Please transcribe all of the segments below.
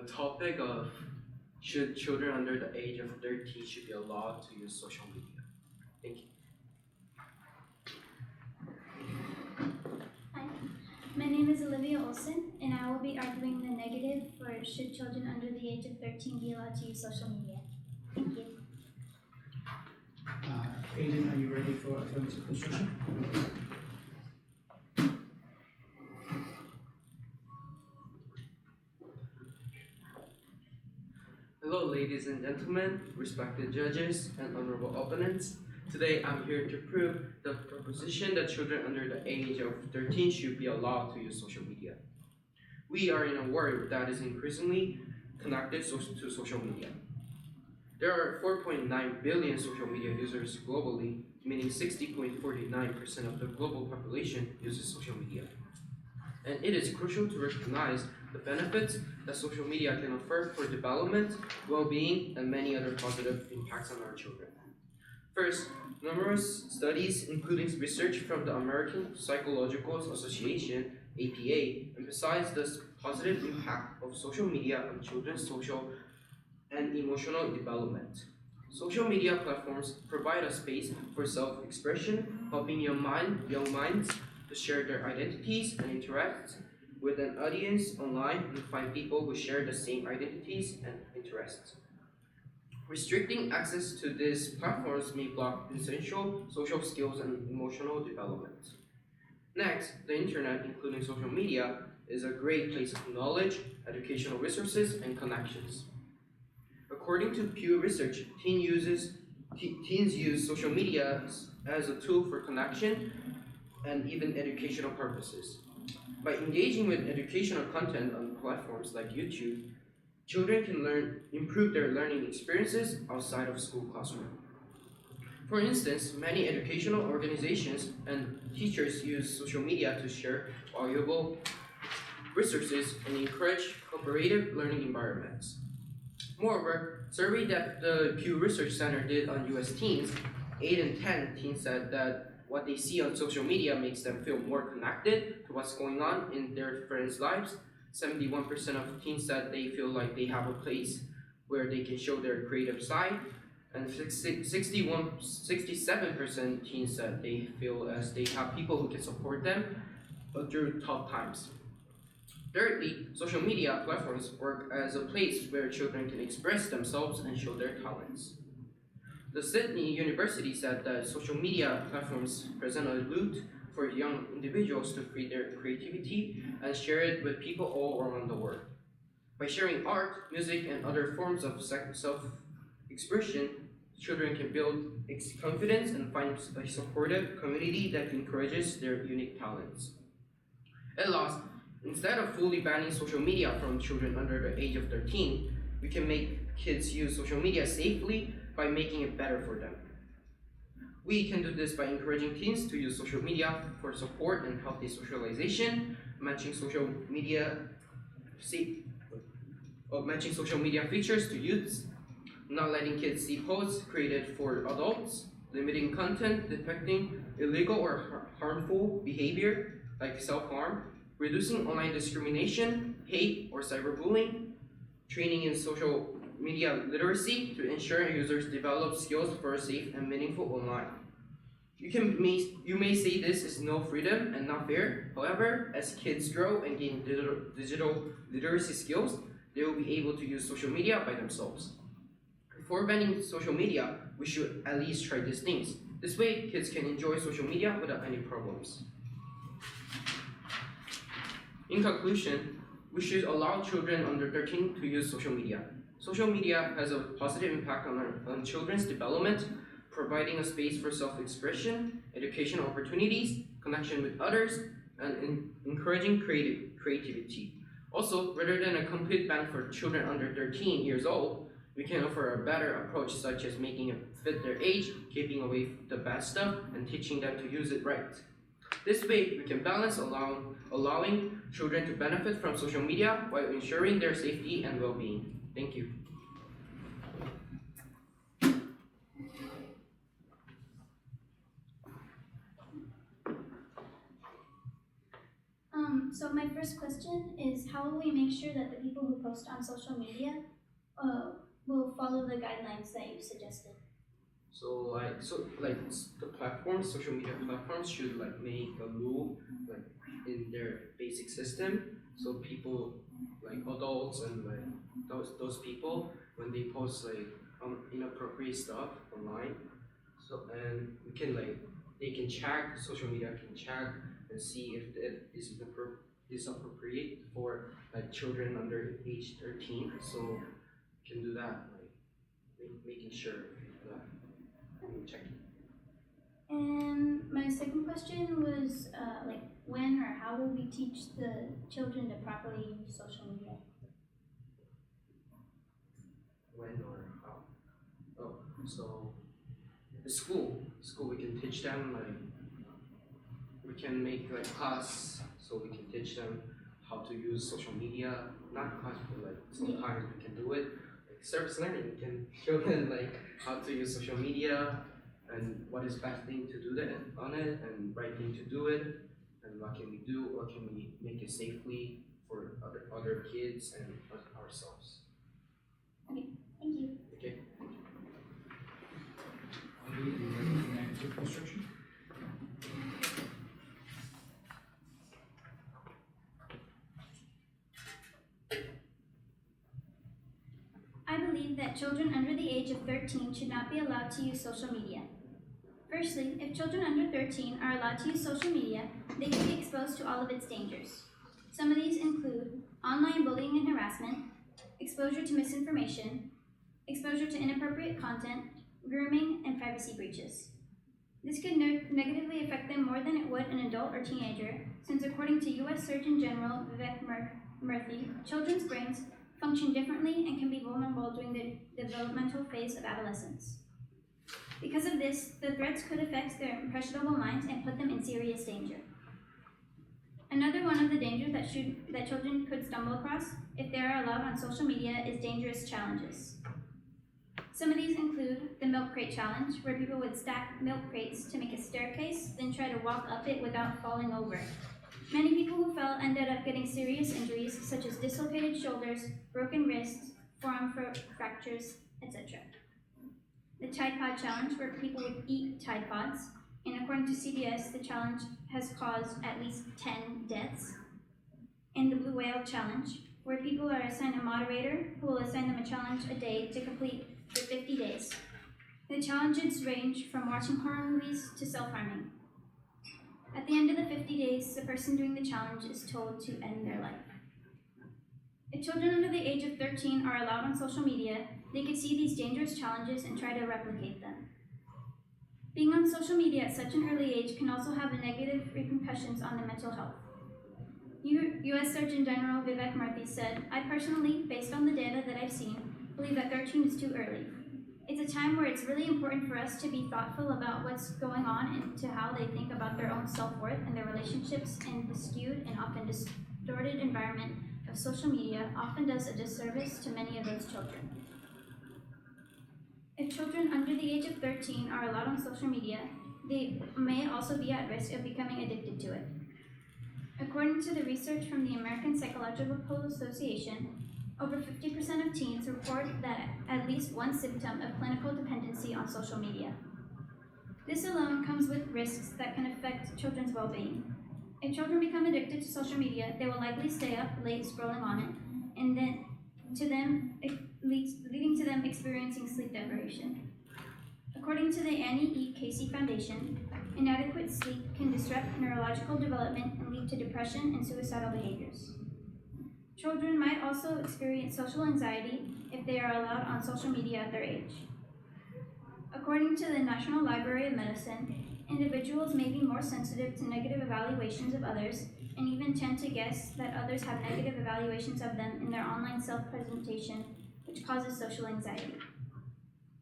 the topic of should children under the age of 13 should be allowed to use social media. Thank you. Hi, my name is Olivia Olson, and I will be arguing the negative for should children under the age of 13 be allowed to use social media. Thank you. Aiden, are you ready for affirmative construction? Hello, ladies and gentlemen, respected judges, and honorable opponents. Today, I'm here to prove the proposition that children under the age of 13 should be allowed to use social media. We are in a world that is increasingly connected to social media. There are 4.9 billion social media users globally, meaning 60.49% of the global population uses social media. And it is crucial to recognize the benefits that social media can offer for development, well-being, and many other positive impacts on our children. First, numerous studies, including research from the American Psychological Association, APA, emphasize the positive impact of social media on children's social and emotional development. Social media platforms provide a space for self-expression, helping young minds to share their identities and interact with an audience online and find people who share the same identities and interests. Restricting access to these platforms may block essential social skills and emotional development. Next, the internet, including social media, is a great place of knowledge, educational resources, and connections. According to Pew Research, teens use social media as a tool for connection and even educational purposes. By engaging with educational content on platforms like YouTube, children can improve their learning experiences outside of school classroom. For instance, many educational organizations and teachers use social media to share valuable resources and encourage cooperative learning environments. Moreover, a survey that the Pew Research Center did on US teens, 8 in 10 teens said that what they see on social media makes them feel more connected to what's going on in their friends' lives. 71% of teens said they feel like they have a place where they can show their creative side, and 67% teens said they feel as they have people who can support them through tough times. Thirdly, social media platforms work as a place where children can express themselves and show their talents. The Sydney University said that social media platforms present a route for young individuals to free their creativity and share it with people all around the world. By sharing art, music, and other forms of self-expression, children can build confidence and find a supportive community that encourages their unique talents. At last, instead of fully banning social media from children under the age of 13, we can make kids use social media safely by making it better for them. We can do this by encouraging teens to use social media for support and healthy socialization, matching social media features to youths, not letting kids see posts created for adults, limiting content depicting illegal or harmful behavior like self-harm, reducing online discrimination, hate, or cyberbullying, training in social media literacy to ensure users develop skills for safe and meaningful online. You may say this is no freedom and not fair. However, as kids grow and gain digital literacy skills, they will be able to use social media by themselves. Before banning social media, we should at least try these things. This way, kids can enjoy social media without any problems. In conclusion, we should allow children under 13 to use social media. Social media has a positive impact on children's development, providing a space for self-expression, educational opportunities, connection with others, and encouraging creativity. Also, rather than a complete ban for children under 13 years old, we can offer a better approach such as making it fit their age, keeping away the bad stuff, and teaching them to use it right. This way, we can balance allowing children to benefit from social media while ensuring their safety and well-being. Thank you. So my first question is, how will we make sure that the people who post on social media will follow the guidelines that you suggested? The platforms, social media platforms should like make a rule like in their basic system, so people like adults and like those people when they post like inappropriate stuff online, so and we can like they can check, social media can check and see if it is appropriate for like children under age 13, so can do that like making sure that checking. And my second question was, when or how will we teach the children to properly use social media? When or how? Oh, so the school we can teach them like we can make like class so we can teach them how to use social media. Not class, but like sometimes we can do it. Like service learning, we can show them like how to use social media and what is best thing to do that on it and right thing to do it and what can we do, what can we make it safely for other kids and ourselves. Okay, thank you. Okay. Are you ready for negative construction? I believe that children under the age of 13 should not be allowed to use social media. Firstly, if children under 13 are allowed to use social media, they can be exposed to all of its dangers. Some of these include online bullying and harassment, exposure to misinformation, exposure to inappropriate content, grooming, and privacy breaches. This could negatively affect them more than it would an adult or teenager, since according to U.S. Surgeon General Vivek Murthy, children's brains function differently and can be vulnerable during the developmental phase of adolescence. Because of this, the threats could affect their impressionable minds and put them in serious danger. Another one of the dangers that children could stumble across if they are allowed on social media is dangerous challenges. Some of these include the milk crate challenge, where people would stack milk crates to make a staircase, then try to walk up it without falling over. Many people who fell ended up getting serious injuries such as dislocated shoulders, broken wrists, forearm fractures, etc. The Tide Pod challenge, where people would eat Tide Pods, and according to CBS, the challenge has caused at least 10 deaths. And the Blue Whale challenge, where people are assigned a moderator who will assign them a challenge a day to complete for 50 days. The challenges range from watching horror movies to self-harming. At the end of the 50 days, the person doing the challenge is told to end their life. If children under the age of 13 are allowed on social media, they could see these dangerous challenges and try to replicate them. Being on social media at such an early age can also have negative repercussions on their mental health. U.S. Surgeon General Vivek Murthy said, "I personally, based on the data that I've seen, believe that 13 is too early. It's a time where it's really important for us to be thoughtful about what's going on and to how they think about their own self-worth and their relationships, and the skewed and often distorted environment of social media often does a disservice to many of those children." If children under the age of 13 are allowed on social media, they may also be at risk of becoming addicted to it. According to the research from the American Psychological Association, over 50% of teens report that at least one symptom of clinical dependency on social media. This alone comes with risks that can affect children's well-being. If children become addicted to social media, they will likely stay up late scrolling on it, and then leading to them experiencing sleep deprivation. According to the Annie E. Casey Foundation, inadequate sleep can disrupt neurological development and lead to depression and suicidal behaviors. Children might also experience social anxiety if they are allowed on social media at their age. According to the National Library of Medicine, individuals may be more sensitive to negative evaluations of others and even tend to guess that others have negative evaluations of them in their online self-presentation, which causes social anxiety.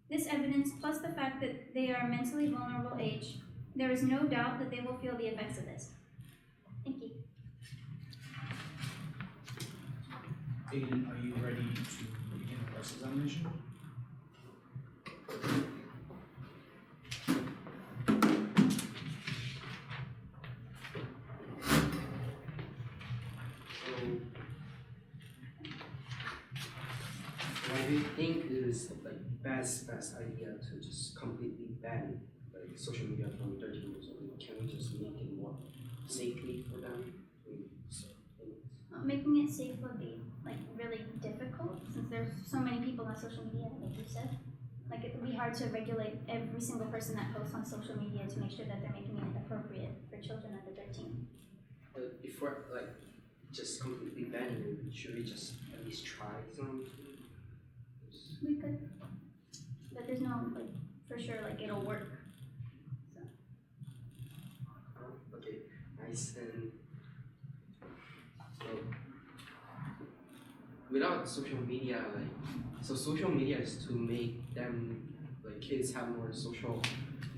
This evidence, plus the fact that they are mentally vulnerable age, there is no doubt that they will feel the effects of this. Thank you. Aiden, are you ready to begin the cross-examination? do you think it is like best idea to just completely ban like social media from 13 years old? Can we just make it more safely for them? Making it safe would be like really difficult since there's so many people on social media, like you said. Like it would be hard to regulate every single person that posts on social media to make sure that they're making it appropriate for children under 13. But if we're like just completely banning it, should we just at least try something? We could, but there's no like for sure like it'll work. So Okay, nice. And so without social media, so social media is to make them like kids have more social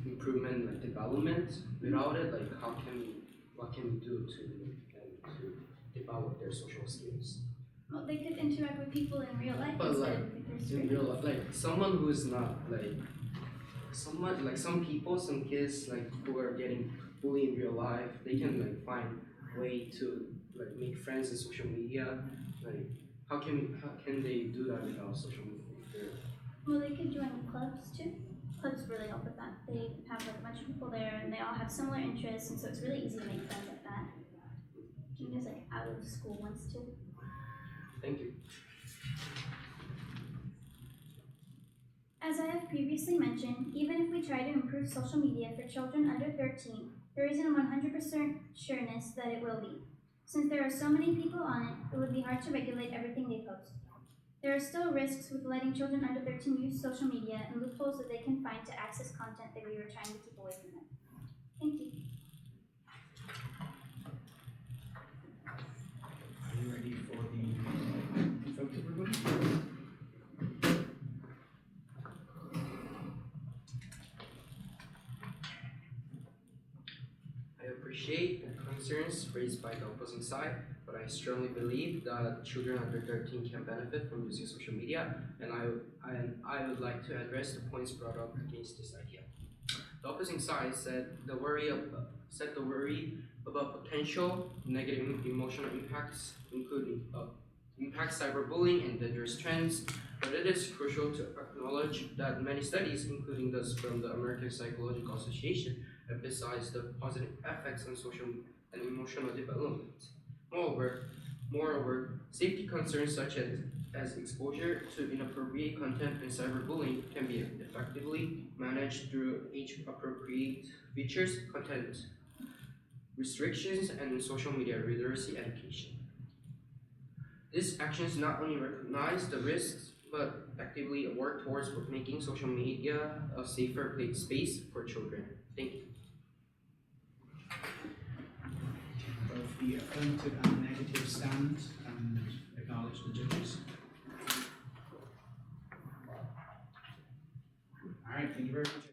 improvement, like development. Without it, like what can we do to make them to develop their social skills? well, they could interact with people in real life But instead like of their in screen. real life, like someone who is not like someone like some people, some kids like who are getting bullied in real life, they can like find way to like make friends in social media. Like how can they do that without social media? Well, they could join clubs too. Clubs really help with that. They have like a bunch of people there, and they all have similar interests, and so it's really easy to make friends like that. You can use like out of school ones too. Thank you. As I have previously mentioned, even if we try to improve social media for children under 13, there isn't a 100% sureness that it will be. Since there are so many people on it, it would be hard to regulate everything they post. There are still risks with letting children under 13 use social media and loopholes that they can find to access content that we are trying to keep away from them. Thank you. Are you ready for the photo ribbon? I appreciate the concerns raised by the opposing side, but I strongly believe that children under 13 can benefit from using social media, and I would like to address the points brought up against this idea. The opposing side said the worry about potential negative emotional impacts, including cyberbullying and dangerous trends, but it is crucial to acknowledge that many studies, including those from the American Psychological Association, emphasize the positive effects on social and emotional development. Moreover, safety concerns such as exposure to inappropriate content and cyberbullying can be effectively managed through age-appropriate features, content restrictions, and social media literacy education. These actions not only recognize the risks, but actively work towards making social media a safer space for children. Thank you. Both the affirmative and negative stand and acknowledge the judges. Alright, thank you very much.